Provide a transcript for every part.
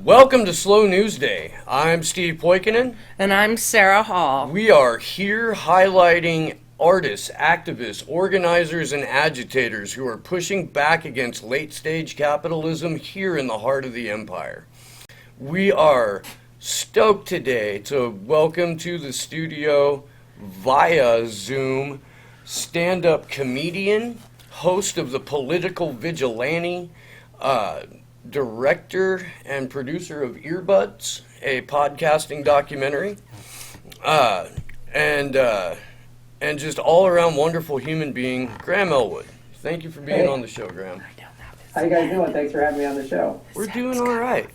Welcome to Slow News Day. I'm Steve Poikinen. And I'm Sarah Hall. We are here highlighting artists, activists, organizers, and agitators who are pushing back against late-stage capitalism here in the heart of the empire. We are stoked today to welcome to the studio via Zoom stand-up comedian, host of the Political Vigilante, director and producer of Earbuds, a podcasting documentary, and just all-around wonderful human being, Graham Elwood. Thank you for being on the show, Graham. How you guys doing? Thanks for having me on the show. We're doing all right.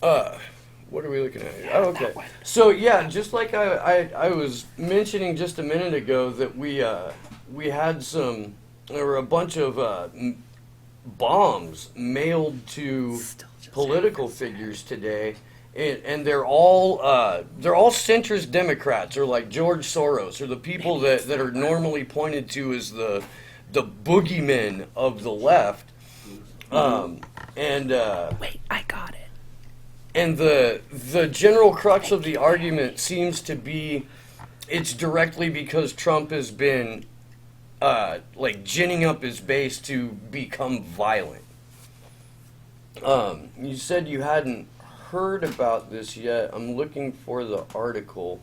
What are we looking at here? Oh, okay. So yeah, just like I was mentioning just a minute ago that we had there were a bunch of bombs mailed to political figures today, and they're all centrist Democrats, or like George Soros, or the people that are normally pointed to as the boogeymen of the left. Wait, I got it. And the general crux of the argument seems to be it's directly because Trump has been ginning up his base to become violent. You said you hadn't heard about this yet. I'm looking for the article.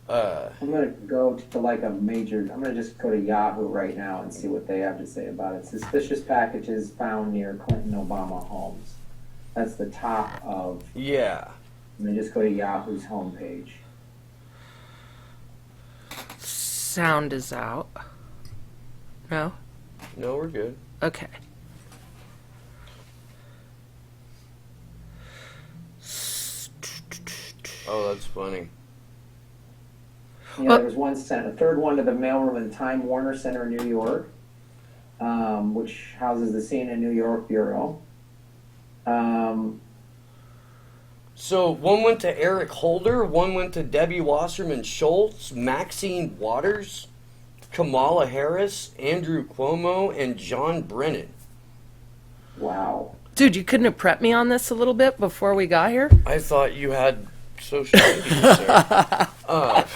I'm going to go to I'm going to just go to Yahoo right now and see what they have to say about it. Suspicious packages found near Clinton-Obama homes. That's the top of... Yeah. And then just go to Yahoo's homepage. Sound is out. No? No, we're good. Okay. Oh, that's funny. Yeah, there was one sent, a third one to the mailroom in the Time Warner Center in New York, which houses the CNN New York bureau. So one went to Eric Holder, one went to Debbie Wasserman Schultz, Maxine Waters, Kamala Harris, Andrew Cuomo, and John Brennan. Wow. Dude, you couldn't have prepped me on this a little bit before we got here? I thought you had social media, sir.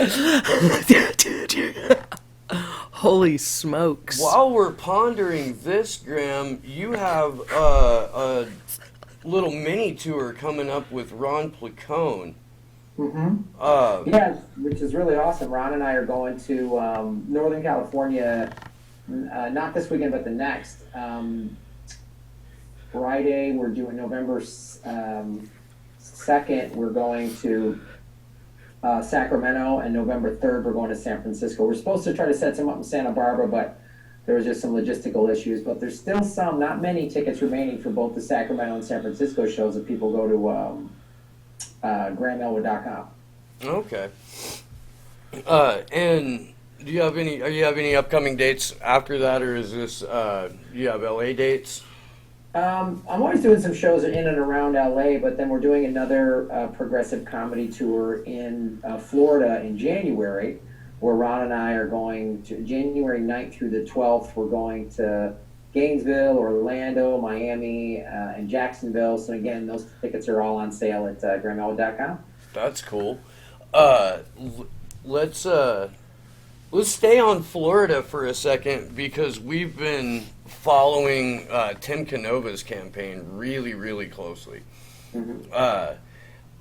Holy smokes. While we're pondering this, Graham, you have a little mini tour coming up with Ron Placone. Mm-hmm. Yeah, which is really awesome. Ron and I are going to Northern California, not this weekend, but the next. Friday, we're doing November 2nd, we're going to Sacramento, and November 3rd, we're going to San Francisco. We're supposed to try to set some up in Santa Barbara, but there was just some logistical issues. But there's still not many tickets remaining for both the Sacramento and San Francisco shows if people go to GrahamElwood.com. Okay. And do you have any upcoming dates after that, or is this do you have LA dates? I'm always doing some shows in and around LA, but then we're doing another progressive comedy tour in Florida in January, where Ron and I are going to January 9th through the 12th. We're going to Gainesville, Orlando, Miami, and Jacksonville. So again, those tickets are all on sale at GrahamElwood.com. That's cool. Let's stay on Florida for a second, because we've been following Tim Canova's campaign really, really closely. Mm-hmm.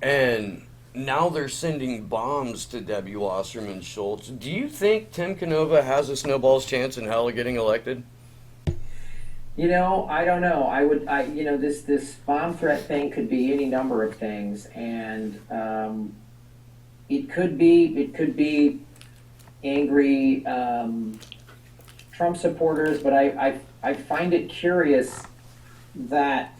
And now they're sending bombs to Debbie Wasserman Schultz. Do you think Tim Canova has a snowball's chance in hell of getting elected? I don't know. This bomb threat thing could be any number of things, and it could be angry Trump supporters, but I find it curious that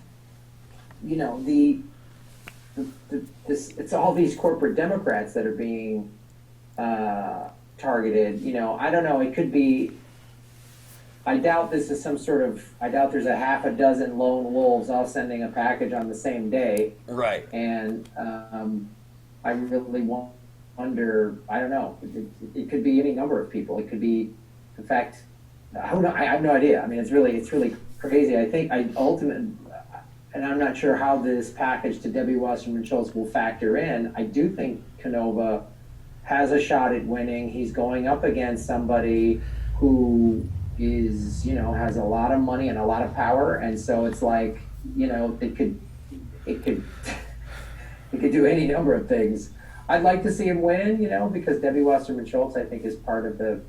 it's all these corporate Democrats that are being targeted. I don't know. It could be. I doubt this is I doubt there's a half a dozen lone wolves all sending a package on the same day. Right. And I really wonder. I don't know. It could be any number of people. It could be, in fact, I have no idea. I mean, it's really crazy. I think and I'm not sure how this package to Debbie Wasserman Schultz will factor in. I do think Canova has a shot at winning. He's going up against somebody who is, has a lot of money and a lot of power, and so it's like, it could it could do any number of things. I'd like to see him win, because Debbie Wasserman Schultz, I think, is part of the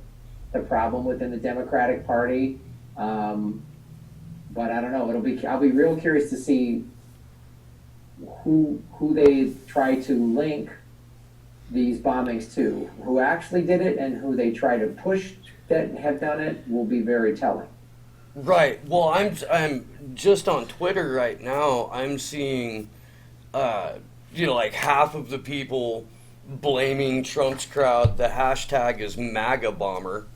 problem within the Democratic Party. But I don't know. I'll be real curious to see who they try to link these bombings to, who actually did it, and who they try to push that have done it will be very telling. Right. Well, I'm just on Twitter right now. I'm seeing, like half of the people blaming Trump's crowd. The hashtag is MAGA bomber.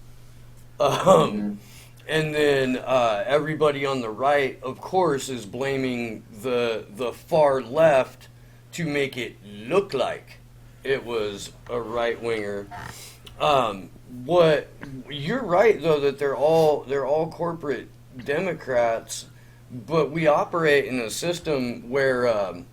And then everybody on the right, of course, is blaming the far left to make it look like it was a right winger. What you're right though, that they're all corporate Democrats, but we operate in a system where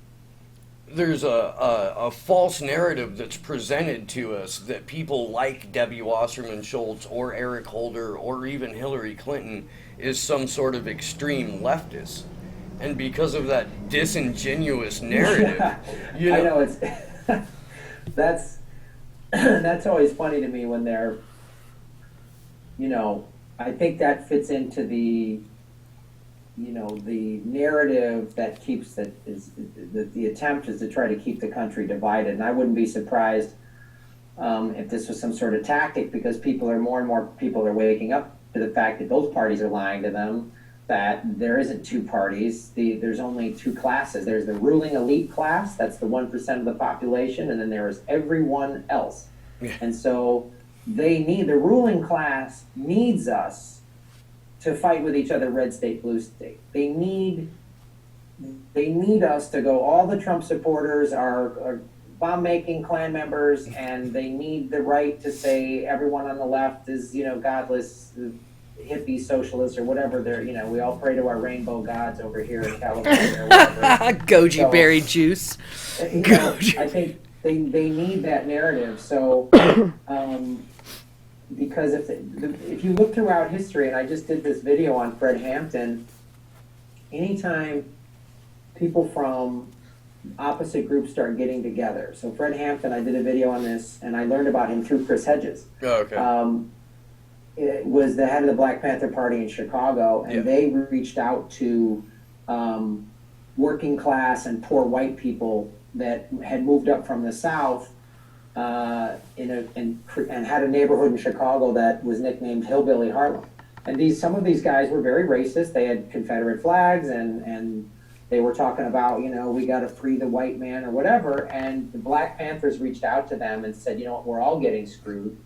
there's a false narrative that's presented to us that people like Debbie Wasserman Schultz or Eric Holder or even Hillary Clinton is some sort of extreme leftist. And because of that disingenuous narrative, I know it's that's always funny to me when they're, I think that fits into the narrative that keeps the attempt is to try to keep the country divided. And I wouldn't be surprised if this was some sort of tactic, because more and more people are waking up to the fact that those parties are lying to them, that there isn't two parties. There's only two classes. There's the ruling elite class, that's the 1% of the population, and then there's everyone else. Yeah. And so the ruling class needs us to fight with each other, red state, blue state. They need us to go, all the Trump supporters are bomb-making Klan members, and they need the right to say everyone on the left is, godless, hippie socialists, or whatever they're, we all pray to our rainbow gods over here in California or whatever. Goji berry juice. I think they need that narrative. So, because if you look throughout history, and I just did this video on Fred Hampton, anytime people from opposite groups start getting together. So Fred Hampton, I did a video on this, and I learned about him through Chris Hedges. Oh, okay. It was the head of the Black Panther Party in Chicago, and they reached out to working class and poor white people that had moved up from the South and had a neighborhood in Chicago that was nicknamed Hillbilly Harlem. And some of these guys were very racist. They had Confederate flags, and they were talking about, we got to free the white man or whatever. And the Black Panthers reached out to them and said, we're all getting screwed.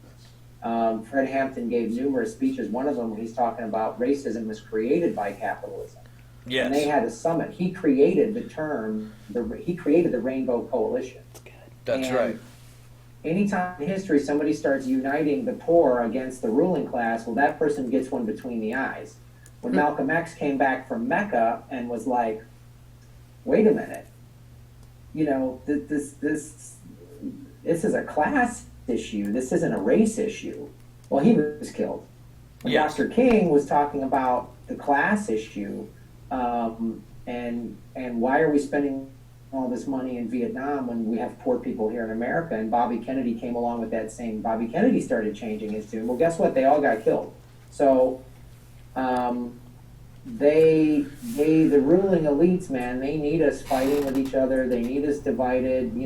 Fred Hampton gave numerous speeches. One of them, he's talking about racism was created by capitalism. Yes. And they had a summit. He created the term, he created the Rainbow Coalition. That's right. Anytime in history somebody starts uniting the poor against the ruling class, well, that person gets one between the eyes. When Malcolm X came back from Mecca and was like, wait a minute, this is a class issue. This isn't a race issue. Well, he was killed. When Dr. King was talking about the class issue, and why are we spending all this money in Vietnam when we have poor people here in America? And Bobby Kennedy came along with that same. Bobby Kennedy started changing his tune. Well, guess what? They all got killed. So, the ruling elites, man, they need us fighting with each other. They need us divided.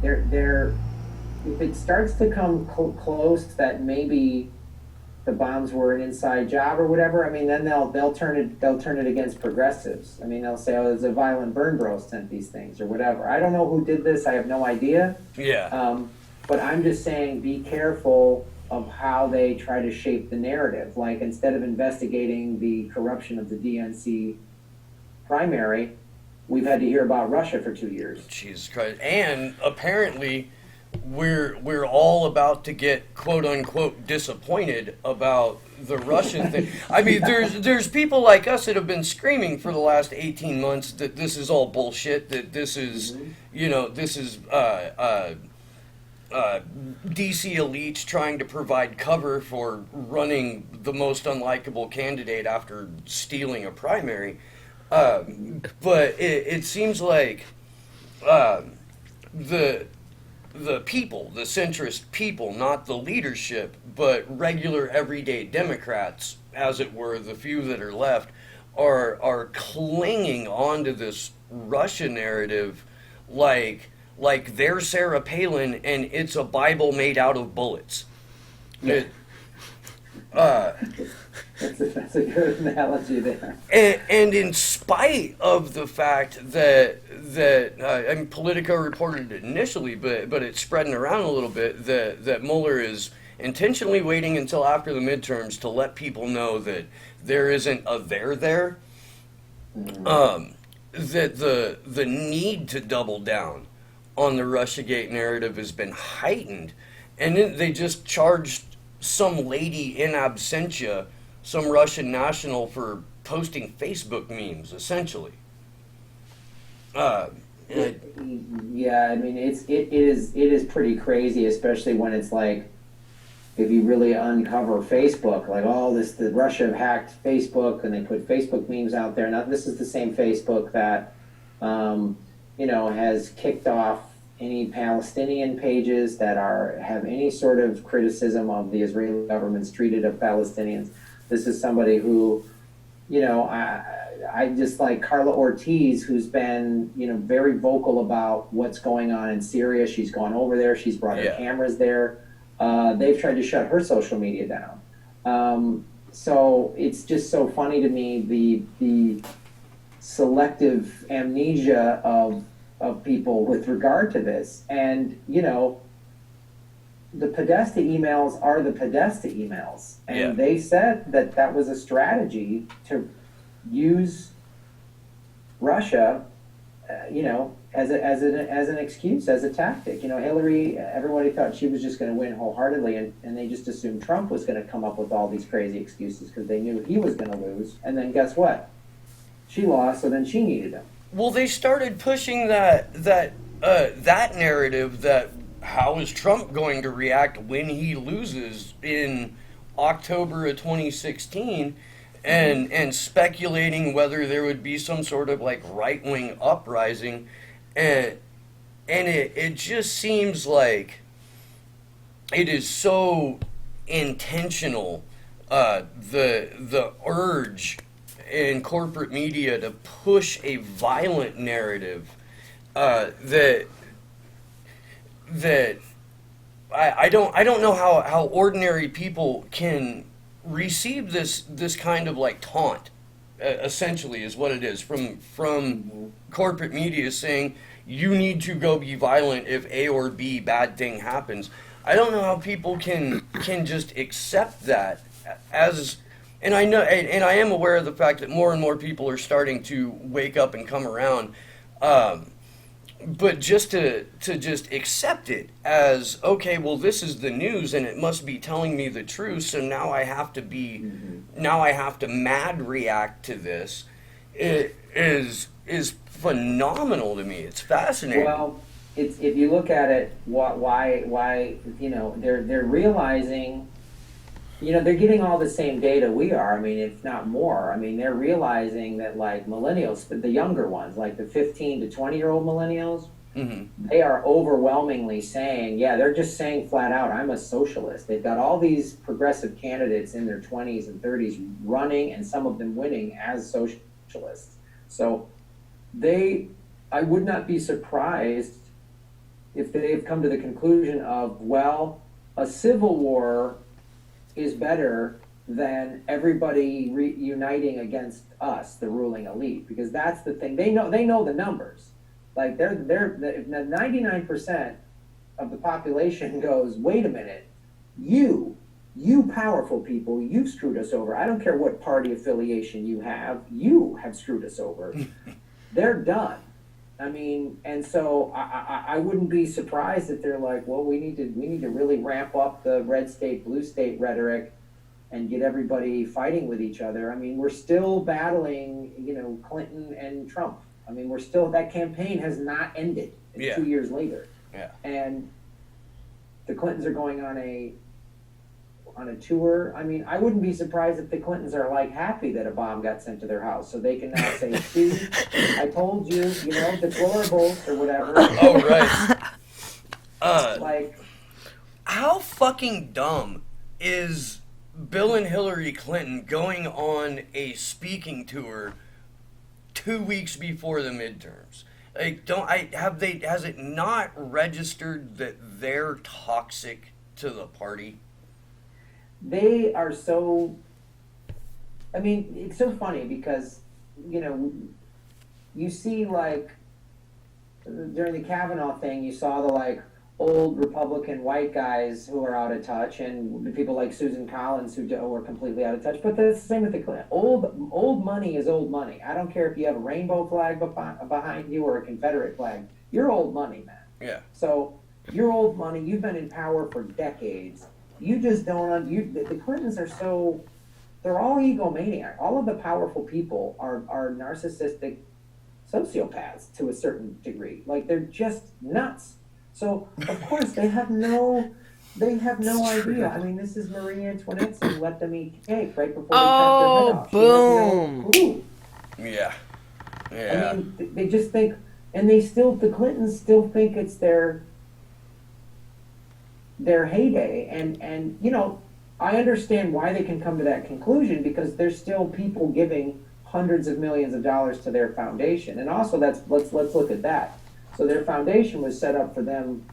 If it starts to come close that maybe the bombs were an inside job or whatever, I mean, then they'll turn it against progressives. I mean, they'll say, oh, it's a violent burn bro sent these things or whatever. I don't know who did this. I have no idea. Yeah. But I'm just saying, be careful of how they try to shape the narrative. Like, instead of investigating the corruption of the DNC primary, we've had to hear about Russia for 2 years. Jesus Christ. And apparently we're all about to get quote unquote disappointed about the Russian thing. I mean, there's people like us that have been screaming for the last 18 months that this is all bullshit. That this is, this is DC elites trying to provide cover for running the most unlikable candidate after stealing a primary. But it seems like the people, the centrist people, not the leadership, but regular everyday Democrats, as it were, the few that are left, are clinging onto this Russia narrative like they're Sarah Palin and it's a Bible made out of bullets. Yeah. That's a good analogy there. And in spite of the fact that I mean, Politico reported it initially, but it's spreading around a little bit that Mueller is intentionally waiting until after the midterms to let people know that there isn't a there. That the need to double down on the Russiagate narrative has been heightened, and then they just charged some lady in absentia, some Russian national, for posting Facebook memes, essentially. Yeah, I mean, it is pretty crazy, especially when it's like, if you really uncover Facebook, like, the Russia hacked Facebook and they put Facebook memes out there. Now, this is the same Facebook that, has kicked off any Palestinian pages that have any sort of criticism of the Israeli government's treated of Palestinians. This is somebody who, I just like Carla Ortiz, who's been, very vocal about what's going on in Syria. She's gone over there. She's brought her cameras there. They've tried to shut her social media down. So it's just so funny to me, the selective amnesia of people with regard to this. And, the Podesta emails are the Podesta emails. And they said that was a strategy to use Russia, as an excuse, as a tactic. Hillary, everybody thought she was just going to win wholeheartedly, and they just assumed Trump was going to come up with all these crazy excuses because they knew he was going to lose. And then guess what? She lost, so then she needed him. Well, they started pushing that narrative that how is Trump going to react when he loses in October of 2016, and speculating whether there would be some sort of like right-wing uprising, and it just seems like it is so intentional, the urge in corporate media to push a violent narrative that I don't know how ordinary people can receive this kind of like taunt, essentially is what it is from corporate media saying you need to go be violent if A or B bad thing happens. I don't know how people can just accept that as. And I know, and I am aware of the fact that more and more people are starting to wake up and come around, but just to just accept it as, okay, well, this is the news and it must be telling me the truth, so now I have to mad react to this. It is phenomenal to me. It's fascinating. Well, if you look at it, why they're realizing. They're getting all the same data we are. I mean, if not more. I mean, they're realizing that, like, millennials, the younger ones, like the 15 to 20-year-old millennials, they are overwhelmingly saying, they're just saying flat out, I'm a socialist. They've got all these progressive candidates in their 20s and 30s running, and some of them winning as socialists. So I would not be surprised if they've come to the conclusion of, well, a civil war is better than everybody uniting against us, the ruling elite, because that's the thing. They know the numbers. Like they're 99% of the population goes, wait a minute, you powerful people, you've screwed us over. I don't care what party affiliation you have screwed us over. They're done. I mean, and so I wouldn't be surprised if they're like, well, we need to really ramp up the red state, blue state rhetoric and get everybody fighting with each other. I mean, we're still battling, Clinton and Trump. I mean, that campaign has not ended. It's Yeah. 2 years later. Yeah. And the Clintons are going on a tour. I mean, I wouldn't be surprised if the Clintons are like happy that a bomb got sent to their house, so they can now say, "See, I told you, deplorables or whatever." Oh, right. Like, How fucking dumb is Bill and Hillary Clinton going on a speaking tour 2 weeks before the midterms? Like, has it not registered that they're toxic to the party? they are so. I mean, it's so funny because you see, like, during the Kavanaugh thing, you saw the like old Republican white guys who are out of touch, and people like Susan Collins who are completely out of touch. But that's the same with the Clinton. Old money is old money. I don't care if you have a rainbow flag behind you or a Confederate flag. You're old money, man. Yeah. So you're old money. You've been in power for decades. You just don't. The Clintons are so. They're all egomaniac. All of the powerful people are narcissistic sociopaths to a certain degree. Like, they're just nuts. So of course they have no idea. I mean, this is Marie Antoinette who let them eat cake right before they cut their head off. She has no clue. Yeah. I mean, they just think, and the Clintons still think it's their heyday, and I understand why they can come to that conclusion, because there's still people giving hundreds of millions of dollars to their foundation, and also let's look at that. So their foundation was set up for them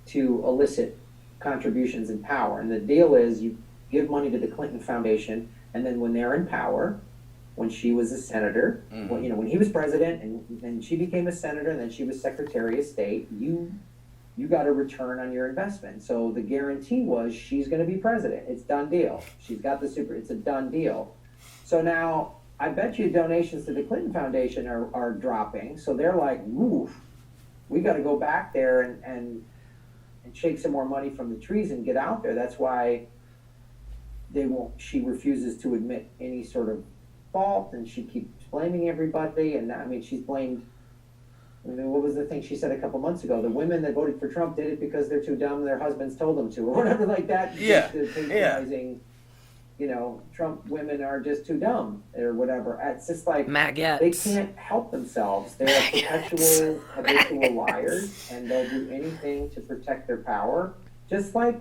to elicit contributions and power, and the deal is you give money to the Clinton Foundation, and then when they're in power, when she was a senator, when he was president, and she became a senator, and then she was Secretary of State, you got a return on your investment. So the guarantee was she's going to be president. It's done deal. She's got it's a done deal. So now I bet you donations to the Clinton Foundation are dropping. So they're like, oof, we got to go back there and shake some more money from the trees and get out there. That's why she refuses to admit any sort of fault, and she keeps blaming everybody. And I mean, she's blamed. I mean, what was the thing she said a couple months ago? The women that voted for Trump did it because they're too dumb and their husbands told them to, or whatever like that. Yeah. Patronizing, Trump women are just too dumb, or whatever. It's just like they can't help themselves. They're perpetual, habitual liars, and they'll do anything to protect their power. Just like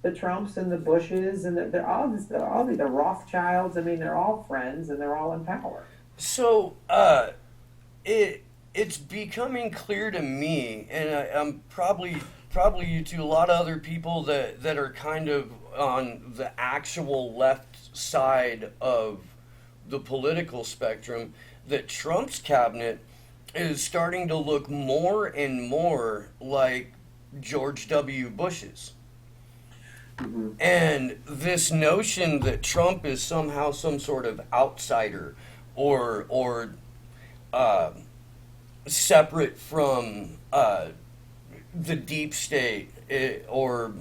the Trumps and the Bushes, and they're all the Rothschilds. I mean, they're all friends, and they're all in power. So, it's becoming clear to me, and I'm probably you to a lot of other people that are kind of on the actual left side of the political spectrum, that Trump's cabinet is starting to look more and more like George W. Bush's. Mm-hmm. And this notion that Trump is somehow some sort of outsider or separate from the deep state or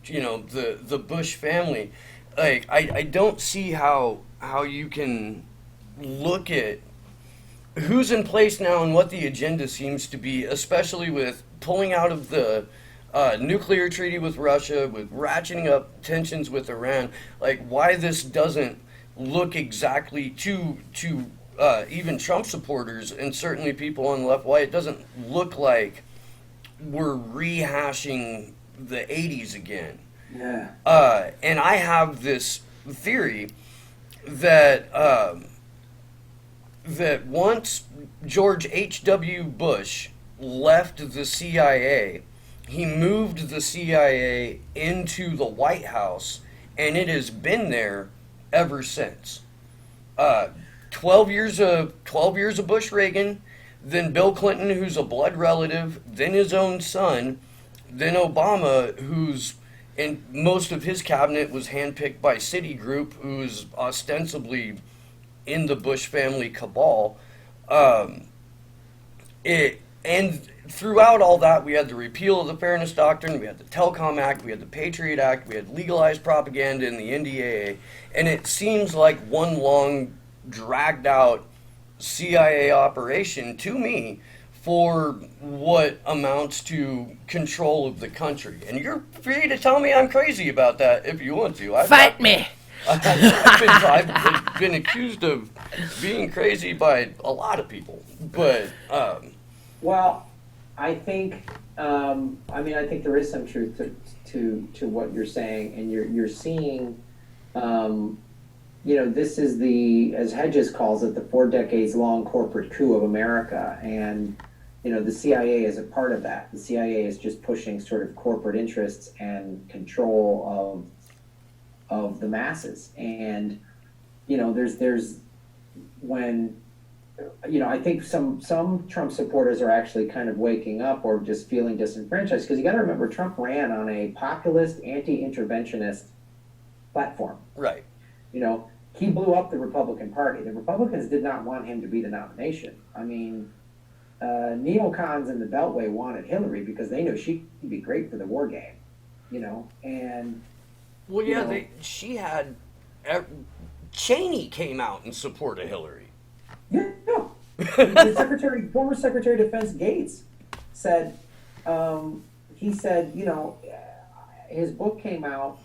the Bush family, like I don't see how you can look at who's in place now and what the agenda seems to be, especially with pulling out of the nuclear treaty with Russia, with ratcheting up tensions with Iran. Like, why this doesn't look exactly to even Trump supporters and certainly people on the left, why it doesn't look like we're rehashing the 80s again. Yeah. And I have this theory that that once George H.W. Bush left the CIA, he moved the CIA into the White House, and it has been there ever since. 12 years of Bush Reagan, then Bill Clinton, who's a blood relative, then his own son, then Obama, and most of his cabinet was handpicked by Citigroup, who's ostensibly in the Bush family cabal. And throughout all that, we had the repeal of the Fairness Doctrine, we had the Telecom Act, we had the Patriot Act, we had legalized propaganda in the NDAA, and it seems like one long, dragged out CIA operation to me for what amounts to control of the country. And you're free to tell me I'm crazy about that if you want to. Fight me! I've been accused of being crazy by a lot of people, but Well, I think I think there is some truth to what you're saying, and you're seeing, this is as Hedges calls it, the 4 decades long corporate coup of America, and the CIA is a part of that. The CIA is just pushing sort of corporate interests and control of the masses, and there's when. I think some Trump supporters are actually kind of waking up or just feeling disenfranchised, because you got to remember Trump ran on a populist, anti-interventionist platform. right. He blew up the Republican Party. The Republicans did not want him to be the nomination. I mean, neocons in the Beltway wanted Hillary because they knew she'd be great for the war game. And Well, yeah, she had Cheney came out in support of Hillary. yeah. The former Secretary of Defense Gates said, his book came out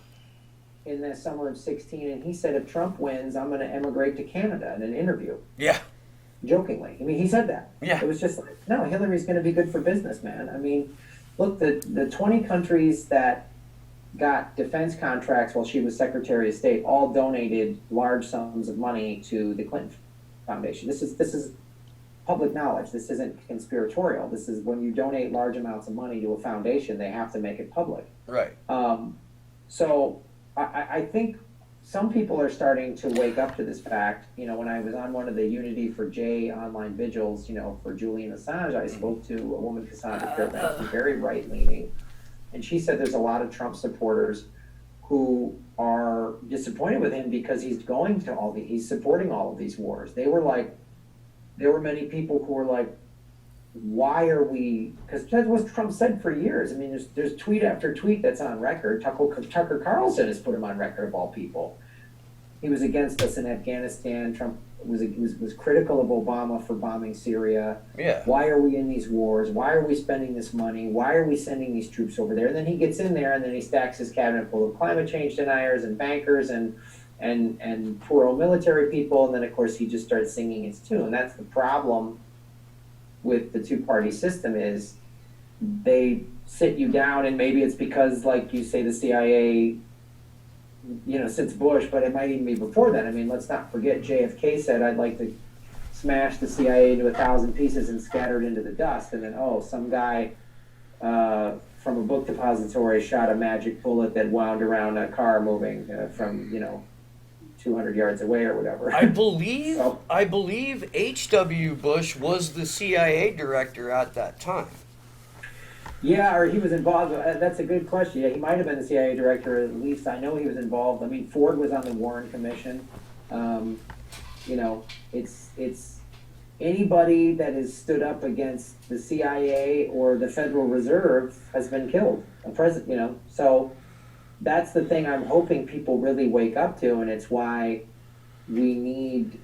in the summer of 2016, and he said, if Trump wins, I'm going to emigrate to Canada in an interview. Yeah. Jokingly. I mean, he said that. Yeah. It was just like, no, Hillary's going to be good for business, man. I mean, look, the 20 countries that got defense contracts while she was Secretary of State all donated large sums of money to the Clinton Foundation. This is public knowledge. This isn't conspiratorial. This is when you donate large amounts of money to a foundation, they have to make it public. Right. So I think some people are starting to wake up to this fact. When I was on one of the Unity for J online vigils, for Julian Assange, I spoke to a woman, Cassandra Fairbanks, who's very right-leaning, and she said there's a lot of Trump supporters who are disappointed with him because he's supporting all of these wars. There were many people who were like, why are we, because that's what Trump said for years. I mean, there's tweet after tweet that's on record. Tucker Carlson has put him on record, of all people. He was against us in Afghanistan. Trump was critical of Obama for bombing Syria. Yeah. Why are we in these wars? Why are we spending this money? Why are we sending these troops over there? And then he gets in there, and then he stacks his cabinet full of climate change deniers and bankers and poor old military people. And then, of course, he just starts singing his tune. That's the problem with the two-party system, is they sit you down, and maybe it's because, like you say, the CIA, since Bush, but it might even be before then. I mean, let's not forget JFK said, I'd like to smash the CIA into 1,000 pieces and scatter it into the dust. And then, some guy from a book depository shot a magic bullet that wound around a car moving from, 200 yards away or whatever. I believe H.W. Bush was the CIA director at that time. Yeah, or he was involved. That's a good question. Yeah, he might have been the CIA director. At least I know he was involved. I mean, Ford was on the Warren Commission. It's anybody that has stood up against the CIA or the Federal Reserve has been killed. A president, so that's the thing I'm hoping people really wake up to, and it's why we need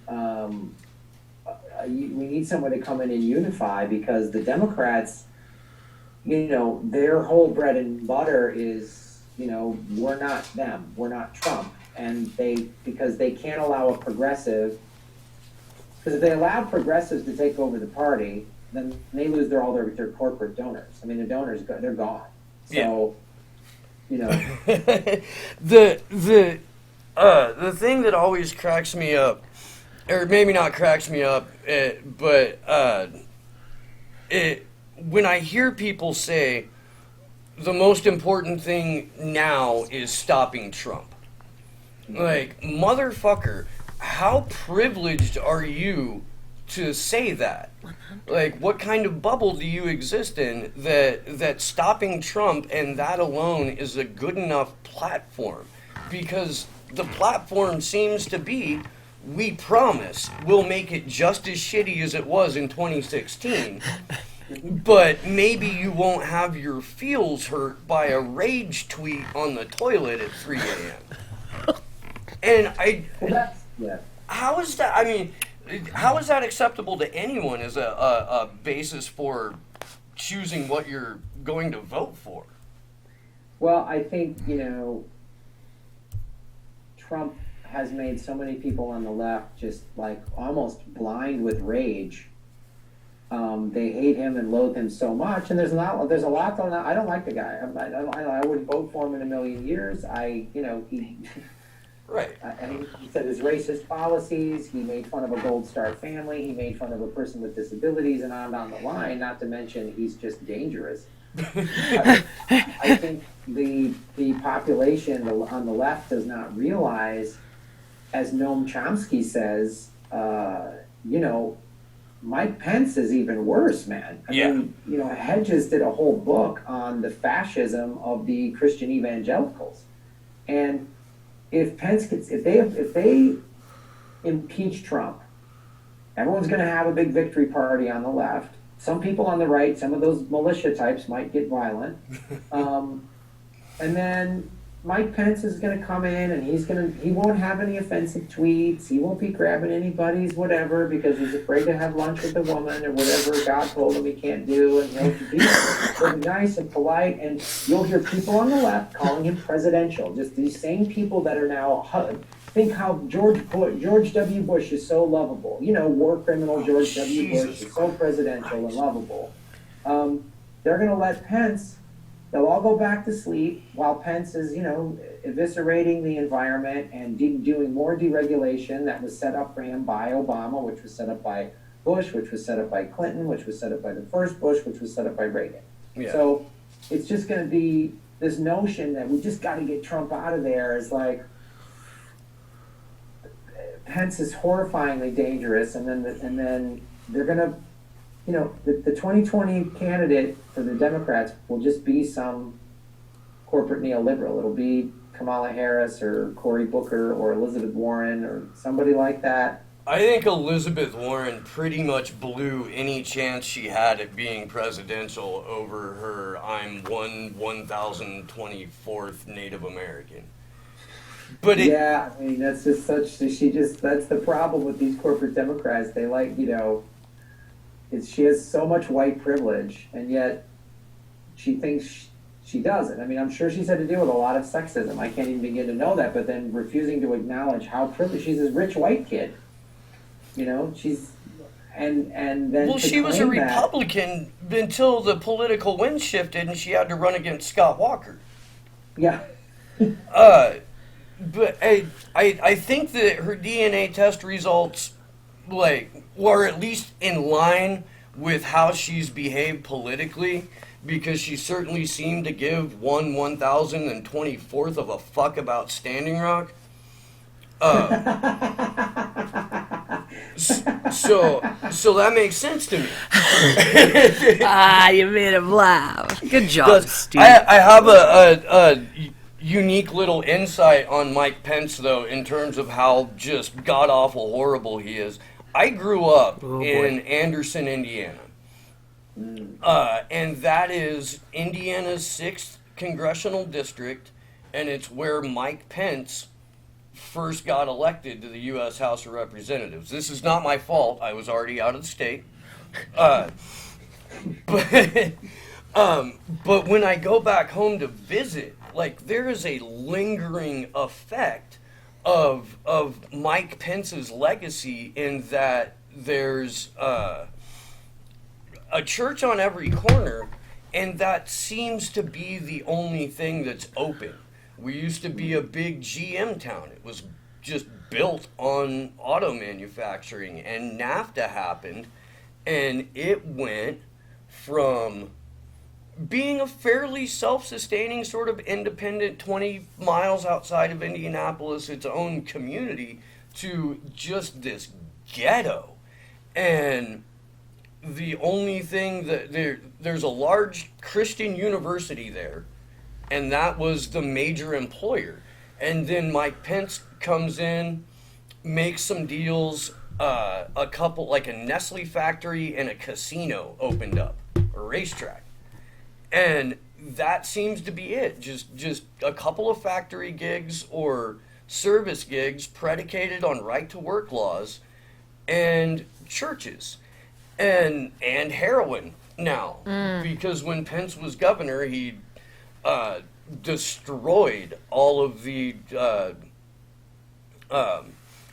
someone to come in and unify, because the Democrats, their whole bread and butter is, we're not them, we're not Trump, and because they can't allow a progressive, because if they allow progressives to take over the party, then they lose all their corporate donors. I mean, the donors, they're gone. So. Yeah. The thing that always cracks me up, or maybe not cracks me up, but when I hear people say the most important thing now is stopping Trump, like, motherfucker, how privileged are you to say that? Like, what kind of bubble do you exist in that stopping Trump and that alone is a good enough platform? Because the platform seems to be we promise we'll make it just as shitty as it was in 2016, but maybe you won't have your feels hurt by a rage tweet on the toilet at 3 a.m. And yeah. how is that? I mean, how is that acceptable to anyone as a basis for choosing what you're going to vote for? Well, I think, Trump has made so many people on the left just like almost blind with rage. They hate him and loathe him so much, and there's a lot going on. I don't like the guy. I wouldn't vote for him in a million years. He Right. I mean, he said his racist policies. He made fun of a Gold Star family. He made fun of a person with disabilities, and on down the line. Not to mention, he's just dangerous. I think the population on the left does not realize, as Noam Chomsky says, Mike Pence is even worse, man. I mean, Hedges did a whole book on the fascism of the Christian evangelicals, and if they impeach Trump, everyone's going to have a big victory party on the left. Some people on the right, some of those militia types might get violent, and then Mike Pence is going to come in, and he won't have any offensive tweets. He won't be grabbing anybody's whatever because he's afraid to have lunch with a woman or whatever God told him he can't do. And he'll be nice and polite, and you'll hear people on the left calling him presidential. Just these same people that are now think how George W. Bush is so lovable. War criminal George W. Bush is so presidential and lovable. They're going to let Pence. They'll all go back to sleep while Pence is, eviscerating the environment and doing more deregulation that was set up for him by Obama, which was set up by Bush, which was set up by Clinton, which was set up by the first Bush, which was set up by Reagan. Yeah. So it's just going to be this notion that we just got to get Trump out of there is like, Pence is horrifyingly dangerous, and then they're going to, the 2020 candidate for the Democrats will just be some corporate neoliberal. It'll be Kamala Harris or Cory Booker or Elizabeth Warren or somebody like that. I think Elizabeth Warren pretty much blew any chance she had at being presidential over her I'm 1024th Native American. But I mean, that's just that's the problem with these corporate Democrats. They like, she has so much white privilege, and yet she thinks she doesn't. I mean, I'm sure she's had to deal with a lot of sexism. I can't even begin to know that, but then refusing to acknowledge how privileged she's this rich white kid. She's and then. Well, she was a Republican until the political wind shifted, and she had to run against Scott Walker. Yeah. But I think that her DNA test results, were at least in line with how she's behaved politically, because she certainly seemed to give 1024th of a fuck about Standing Rock. So that makes sense to me. You made him laugh. Good job, Steve. I have a unique little insight on Mike Pence, though, in terms of how just god-awful horrible he is. I grew up in Anderson, Indiana. And that is Indiana's 6th congressional district, and it's where Mike Pence first got elected to the U.S. House of Representatives. This is not my fault. I was already out of the state. But when I go back home to visit, there is a lingering effect of Mike Pence's legacy in that there's a church on every corner, and that seems to be the only thing that's open. We used to be a big GM town. It was just built on auto manufacturing, and NAFTA happened, and it went from being a fairly self-sustaining sort of independent 20 miles outside of Indianapolis, its own community, to just this ghetto. And the only thing that there's a large Christian university there, and that was the major employer. And then Mike Pence comes in make some deals. A couple, like a Nestle factory and a casino opened up, a racetrack, and that seems to be it. Just a couple of factory gigs or service gigs predicated on right to work laws, and churches, and heroin now, because when Pence was governor, he destroyed all of the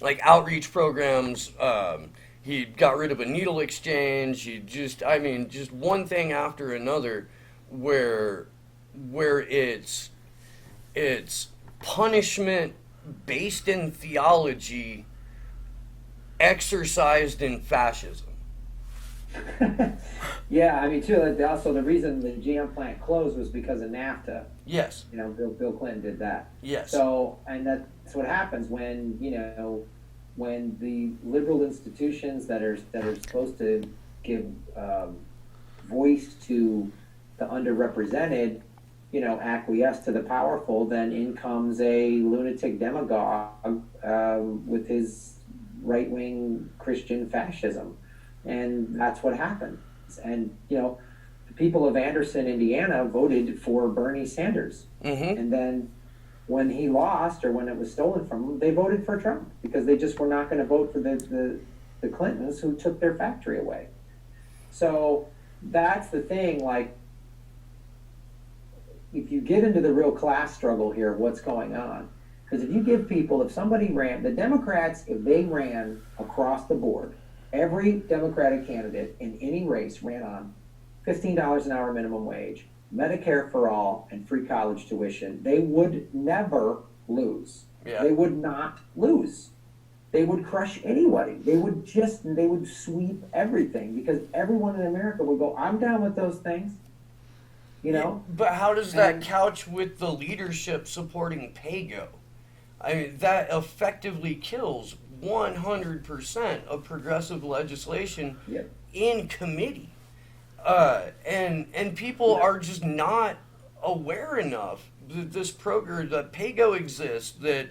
like outreach programs. He got rid of a needle exchange. He just, I mean, just one thing after another, where it's punishment based in theology, exercised in fascism. Yeah, I mean, too. Also, the reason the GM plant closed was because of NAFTA. Yes. You know, Bill Clinton did that. Yes. So, and that's what happens when, you know, when the liberal institutions that are supposed to give voice to the underrepresented, you know, acquiesce to the powerful, then in comes a lunatic demagogue with his right-wing Christian fascism. And that's what happened. And, you know, the people of Anderson, Indiana voted for Bernie Sanders. Mm-hmm. And then when he lost, or when it was stolen from them, they voted for Trump because they just were not going to vote for the Clintons, who took their factory away. So that's the thing. Like, if you get into the real class struggle here, what's going on? Because if you give people, if somebody ran, the Democrats, if they ran across the board, every Democratic candidate in any race ran on $15 an hour minimum wage, Medicare for all, and free college tuition, they would never lose. Yeah. They would not lose. They would crush anybody. They would sweep everything, because everyone in America would go, I'm down with those things. You know? But how does that couch with the leadership supporting PAYGO? I mean, that effectively kills 100% of progressive legislation in committee. And people are just not aware enough that this program, that PAYGO exists, that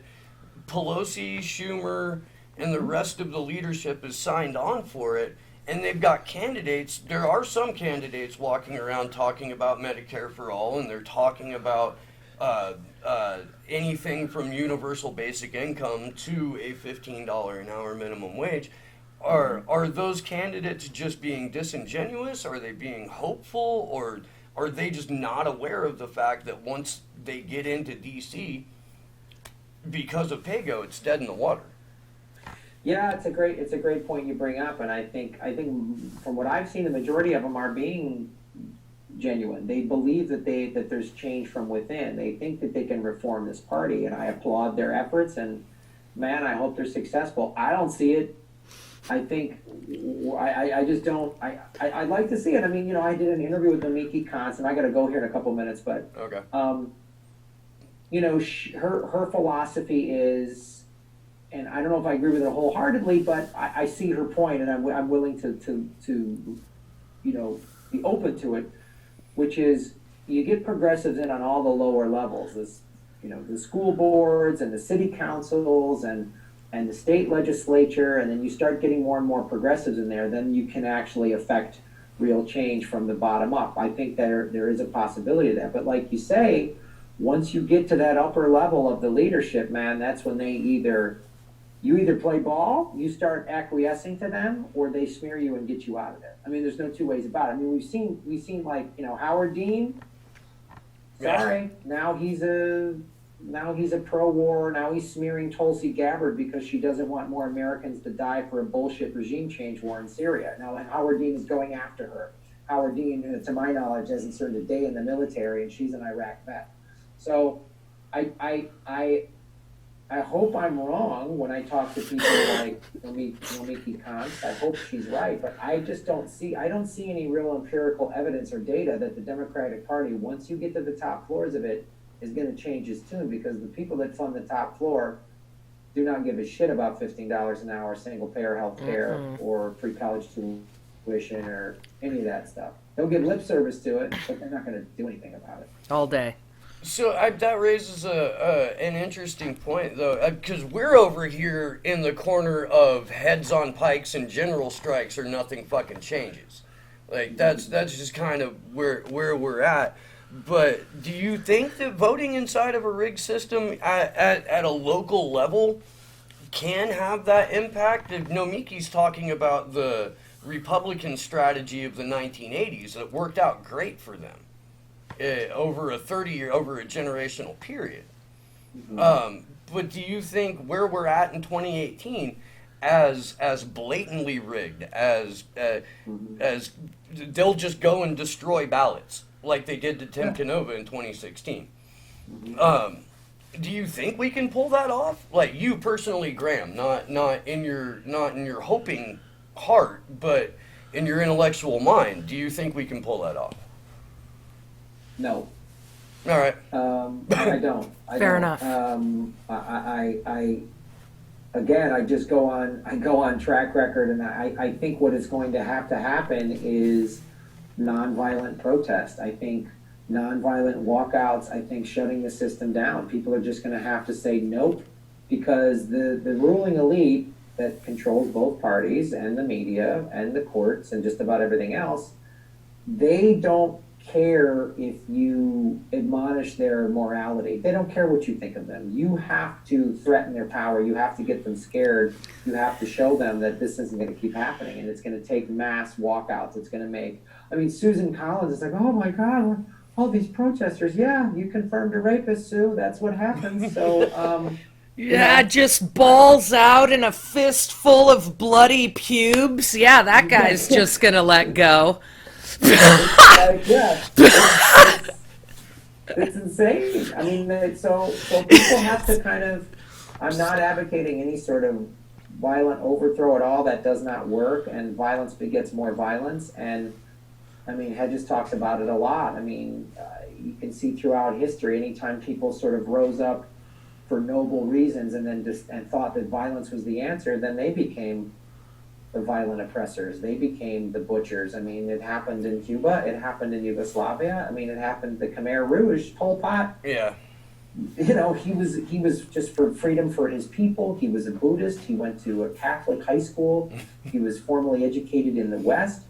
Pelosi, Schumer, and the rest of the leadership is signed on for it, and they've got candidates. There are some candidates walking around talking about Medicare for all, and they're talking about anything from universal basic income to a $15 an hour minimum wage. Are those candidates just being disingenuous? Are they being hopeful? Or are they just not aware of the fact that once they get into D.C., because of PAYGO, it's dead in the water? Yeah, it's a great point you bring up, and I think from what I've seen, the majority of them are being genuine. They believe that there's change from within. They think that they can reform this party, and I applaud their efforts. And man, I hope they're successful. I don't see it. I think I just don't. I'd like to see it. I mean, you know, I did an interview with Namiki Constant. I got to go here in a couple minutes, but Okay. You know, her philosophy is, and I don't know if I agree with it wholeheartedly, but I see her point, and I'm willing to you know, be open to it, which is you get progressives in on all the lower levels, you know, the school boards and the city councils and the state legislature, and then you start getting more and more progressives in there, then you can actually affect real change from the bottom up. I think there is a possibility of that. But like you say, once you get to that upper level of the leadership, man, that's when you either play ball, you start acquiescing to them, or they smear you and get you out of there. I mean, there's no two ways about it. I mean, we've seen like, you know, Howard Dean. Sorry, now he's a pro-war. Now he's smearing Tulsi Gabbard because she doesn't want more Americans to die for a bullshit regime change war in Syria. Now Howard Dean is going after her. Howard Dean, to my knowledge, hasn't served a day in the military, and she's an Iraq vet. So I hope I'm wrong when I talk to people like Nomiki Kant. I hope she's right, but I don't see any real empirical evidence or data that the Democratic Party, once you get to the top floors of it, is going to change its tune, because the people that fund the top floor do not give a shit about $15 an hour single payer health care or free college tuition or any of that stuff. They'll give lip service to it, but they're not going to do anything about it. All day. So that raises an interesting point, though, because we're over here in the corner of heads on pikes and general strikes, or nothing fucking changes. Like that's just kind of where we're at. But do you think that voting inside of a rigged system at a local level can have that impact? Nomiki's talking about the Republican strategy of the 1980s that worked out great for them. Over a generational period. But do you think where we're at in 2018, as blatantly rigged as they'll just go and destroy ballots like they did to Tim Canova in 2016? Do you think we can pull that off? Like you personally, Graham, not in your hoping heart, but in your intellectual mind, do you think we can pull that off? No. All right. I don't. Fair enough. I again, I just go on track record, and I think what is going to happen is nonviolent protest. I think nonviolent walkouts. I think shutting the system down. People are just going to have to say nope, because the ruling elite that controls both parties and the media and the courts and just about everything else, they don't care if you admonish their morality. They don't care what you think of them. You have to threaten their power. You have to get them scared. You have to show them that this isn't going to keep happening, and it's going to take mass walkouts. It's going to make, I mean, Susan Collins is like, oh my God, all these protesters. Yeah, you confirmed a rapist, Sue. That's what happens. So, yeah, just balls out and a fistful of bloody pubes. Yeah, that guy's just gonna let go. Yeah, it's insane. I mean, so people have to kind of. I'm not advocating any sort of violent overthrow at all. That does not work, and violence begets more violence. And I mean, Hedges talks about it a lot. I mean, you can see throughout history, anytime people sort of rose up for noble reasons and then and thought that violence was the answer, then they became the violent oppressors. They became the butchers. I mean, it happened in Cuba. It happened in Yugoslavia. I mean, it happened, the Khmer Rouge, Pol Pot. Yeah. You know, he was just for freedom for his people. He was a Buddhist. He went to a Catholic high school. He was formally educated in the West.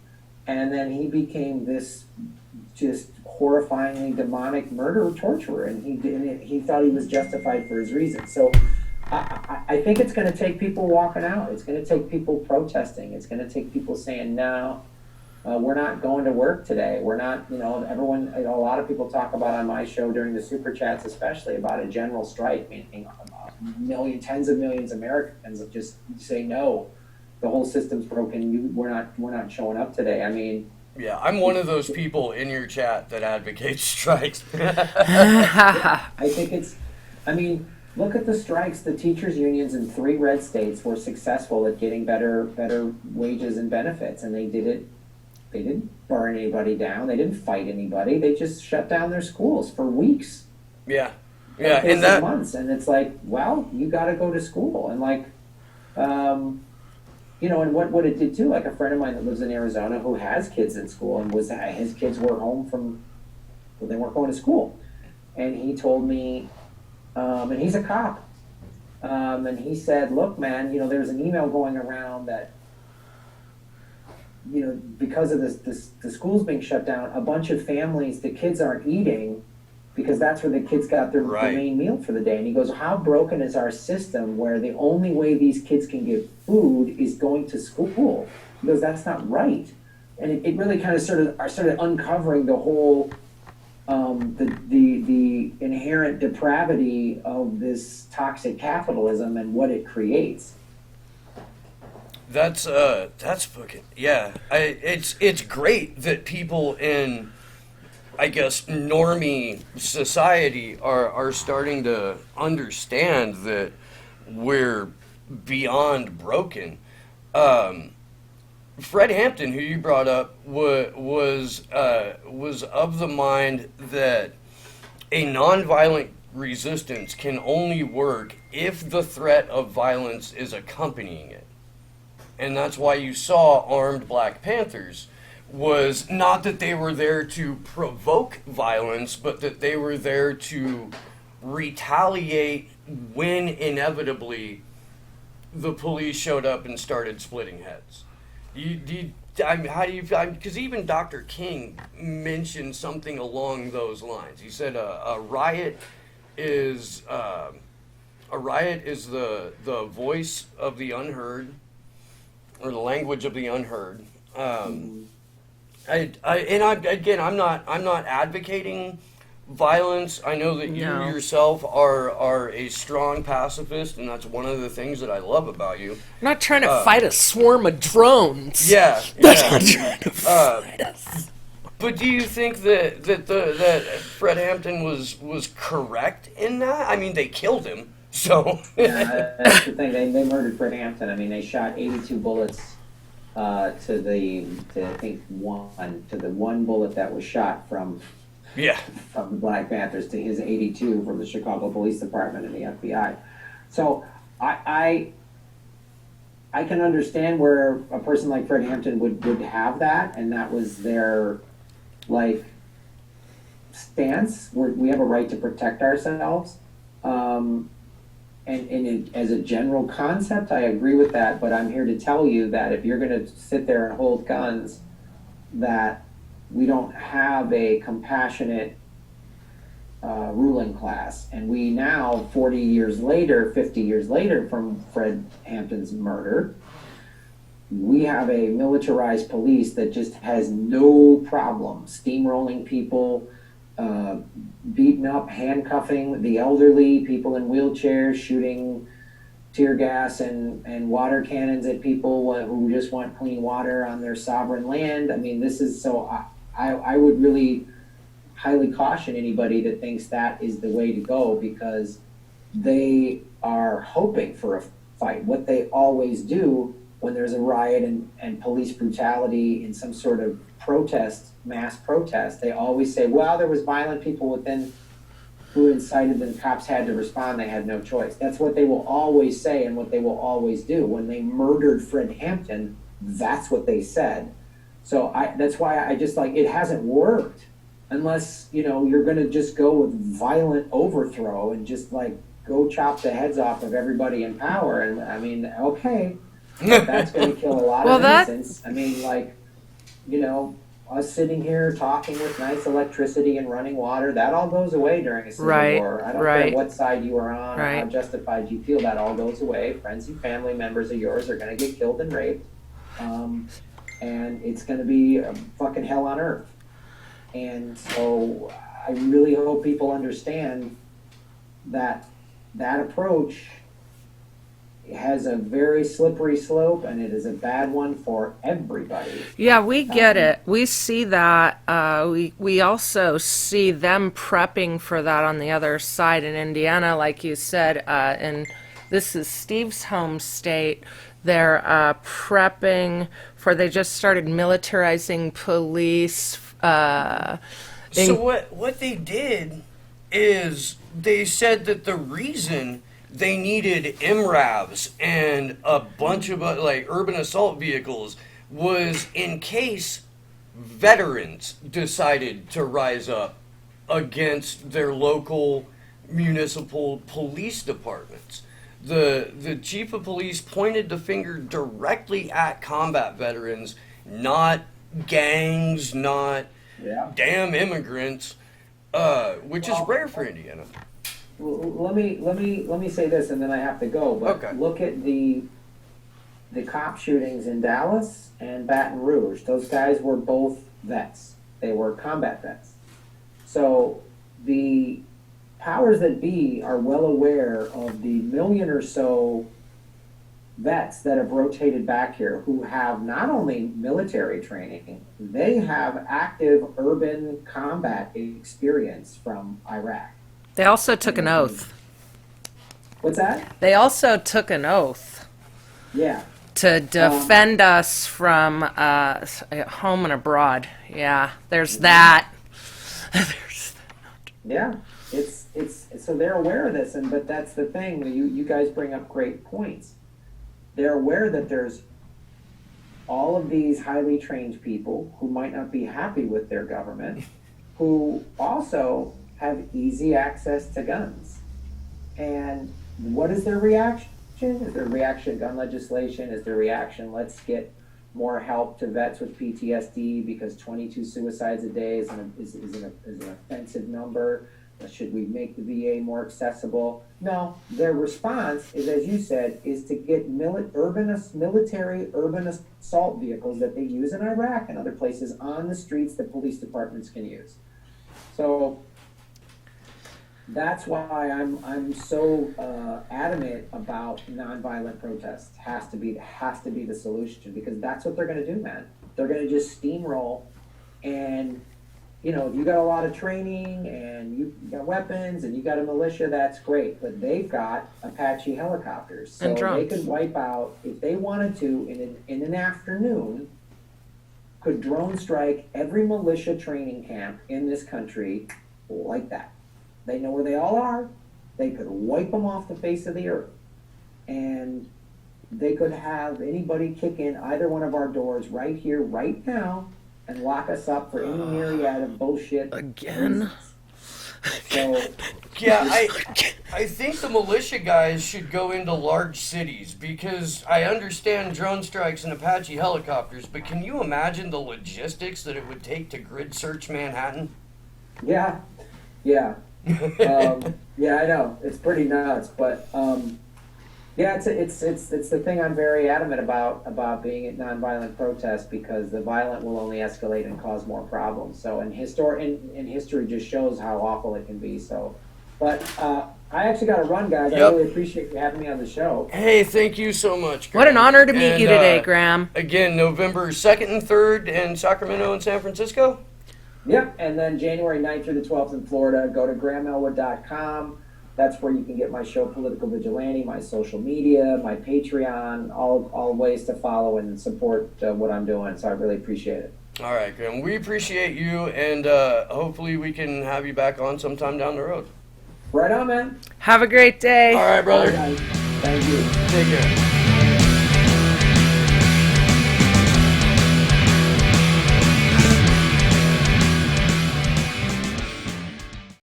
And then he became this just horrifyingly demonic murderer, torturer. And he thought he was justified for his reasons. So I think it's going to take people walking out. It's going to take people protesting. It's going to take people saying, no, we're not going to work today. We're not, everyone, a lot of people talk about on my show during the Super Chats, especially about a general strike, meaning tens of millions of Americans just say, no, the whole system's broken. We're not showing up today. I mean, yeah, I'm one of those people in your chat that advocates strikes. I think look at the strikes. The teachers' unions in 3 red states were successful at getting better wages and benefits, and they did it. They didn't burn anybody down. They didn't fight anybody. They just shut down their schools for weeks. Yeah, and that months. And it's like, well, you got to go to school, and like, and what it did too. Like a friend of mine that lives in Arizona who has kids in school, and his kids were home they weren't going to school, and he told me. And he's a cop. And he said, look, man, there's an email going around that, because of the schools being shut down, a bunch of families, the kids aren't eating because that's where the kids got their main meal for the day. And he goes, how broken is our system where the only way these kids can get food is going to school? He goes, that's not right. And it really kind of started uncovering the whole the inherent depravity of this toxic capitalism and what it creates. That's fucking, yeah. It's great that people in, I guess, normie society are starting to understand that we're beyond broken. Fred Hampton, who you brought up, was of the mind that a nonviolent resistance can only work if the threat of violence is accompanying it. And that's why you saw armed Black Panthers was not that they were there to provoke violence, but that they were there to retaliate when inevitably the police showed up and started splitting heads. How do you? Because even Dr. King mentioned something along those lines. He said a riot is the voice of the unheard, or the language of the unheard. I'm not advocating violence. I know that you No. yourself are a strong pacifist, and that's one of the things that I love about you. I'm not trying to fight a swarm of drones. Yeah, That's not trying to fight us. But do you think that Fred Hampton was correct in that? I mean, they killed him, so. Yeah, that's the thing. They murdered Fred Hampton. I mean, they shot 82 bullets to the one bullet that was shot from Yeah. the Black Panthers to his 82 from the Chicago Police Department and the FBI. So I can understand where a person like Fred Hampton would have that, and that was their stance. We have a right to protect ourselves. As a general concept, I agree with that, but I'm here to tell you that if you're going to sit there and hold guns, that we don't have a compassionate ruling class. And we now, 40 years later, 50 years later from Fred Hampton's murder, we have a militarized police that just has no problem steamrolling people, beating up, handcuffing the elderly, people in wheelchairs, shooting tear gas and water cannons at people who just want clean water on their sovereign land. I mean, this is so. I would really highly caution anybody that thinks that is the way to go, because they are hoping for a fight. What they always do when there's a riot and police brutality in some sort of protest, mass protest, they always say, well, there was violent people within who incited and cops had to respond. They had no choice. That's what they will always say and what they will always do. When they murdered Fred Hampton, that's what they said. So that's why I just it hasn't worked unless, you're going to just go with violent overthrow and just go chop the heads off of everybody in power. And I mean, okay, that's going to kill a lot of innocents. I mean, us sitting here talking with nice electricity and running water, that all goes away during a civil war. I don't care what side you are on or how justified you feel, that all goes away. Friends and family members of yours are going to get killed and raped. And it's going to be a fucking hell on earth. And so I really hope people understand that approach has a very slippery slope, and it is a bad one for everybody. Yeah, we get it. We see that. We also see them prepping for that on the other side in Indiana, like you said. And this is Steve's home state. They're prepping for. They just started militarizing police. So what they did is they said that the reason they needed MRAVs and a bunch of urban assault vehicles was in case veterans decided to rise up against their local municipal police departments. The chief of police pointed the finger directly at combat veterans, not gangs, not damn immigrants, which is rare for Indiana. Let me say this, and then I have to go. But look at the cop shootings in Dallas and Baton Rouge. Those guys were both vets. They were combat vets. So the powers that be are well aware of the million or so vets that have rotated back here who have not only military training, they have active urban combat experience from Iraq. They also took an oath. What's that? They also took an oath. Yeah. To defend us from home and abroad. Yeah, there's that. Yeah, it's so they're aware of this, but that's the thing. You guys bring up great points. They're aware that there's all of these highly trained people who might not be happy with their government, who also have easy access to guns. And what is their reaction? Is their reaction gun legislation? Is their reaction, let's get more help to vets with PTSD because 22 suicides a day is an offensive number? Should we make the VA more accessible? No, their response is, as you said, is to get military urban assault vehicles that they use in Iraq and other places on the streets that police departments can use. So that's why I'm so adamant about nonviolent protest. Has to be the solution, because that's what they're going to do, man. They're going to just steamroll, and if you got a lot of training and you got weapons and you got a militia, that's great. But they've got Apache helicopters, so they could wipe out, if they wanted to, in an afternoon, could drone strike every militia training camp in this country like that. They know where they all are. They could wipe them off the face of the earth. And they could have anybody kick in either one of our doors right here, right now, and lock us up for any myriad of bullshit again. So, yeah, I think the militia guys should go into large cities, because I understand drone strikes and Apache helicopters, but can you imagine the logistics that it would take to grid search Manhattan? Yeah. Yeah, I know, it's pretty nuts, but yeah, it's the thing I'm very adamant about being at nonviolent protest, because the violent will only escalate and cause more problems. So, and history just shows how awful it can be. So, but I actually got to run, guys. Yep. I really appreciate you having me on the show. Hey, thank you so much, Graham. What an honor to meet you today, Graham. Again, November 2nd and 3rd in Sacramento and San Francisco. Yep, and then January 9th through the 12th in Florida. Go to grahamelwood.com. That's where you can get my show, Political Vigilante, my social media, my Patreon, all ways to follow and support what I'm doing. So I really appreciate it. All right, Graham. We appreciate you, and hopefully we can have you back on sometime down the road. Right on, man. Have a great day. All right, brother. All right, guys. Thank you. Take care.